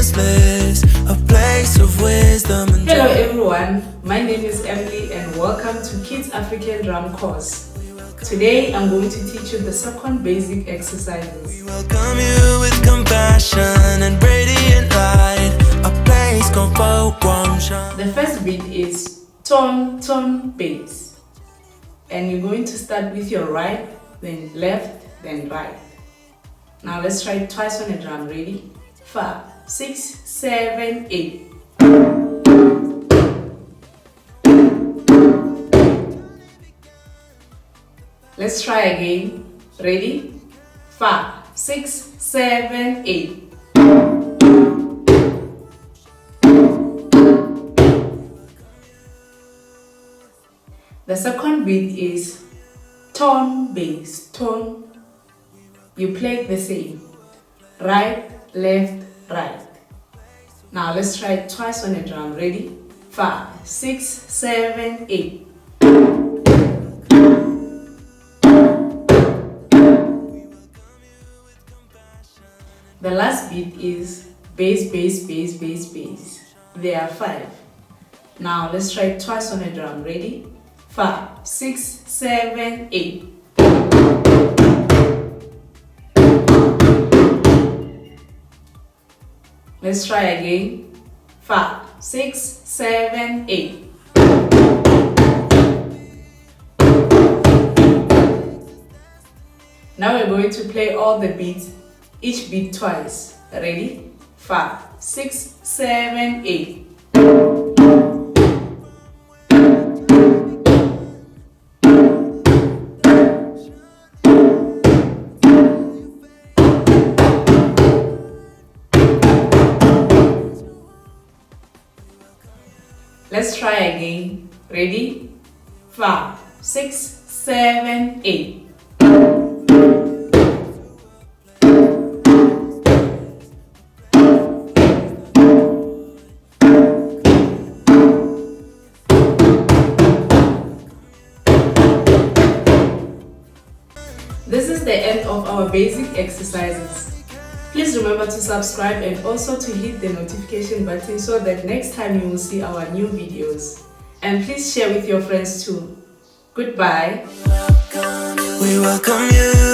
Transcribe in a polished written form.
bliss, a place of wisdom and Hello everyone, my name is Emily and welcome to Kids African Drum course. Today I'm going to teach you the second basic exercises. we welcome you with compassion and radiant light, a place called Guangshan. The first beat is ton, ton, bass. And you're going to start with your right, then left, then right. Now let's try it twice on the drum. Ready? 5, 6, 7, 8. Let's try again. Ready? 5, 6, 7, 8. The second beat is tone bass, tone. You play it the same. Right, left, right. Now let's try it twice on the drum. Ready? 5, 6, 7, 8. The last beat is bass, bass, bass, bass, bass. There are 5. Now let's try it twice on the drum. Ready? 5, 6, 7, 8. Let's try again. 5, 6, 7, 8. Now we're going to play all the beats, each beat twice. Ready? 5, 6, 7, 8. Let's try again. Ready? 5, 6, 7, 8. This is the end of our basic exercises. Please remember to subscribe and also to hit the notification button so that next time you will see our new videos. And please share with your friends too. Goodbye. We welcome you.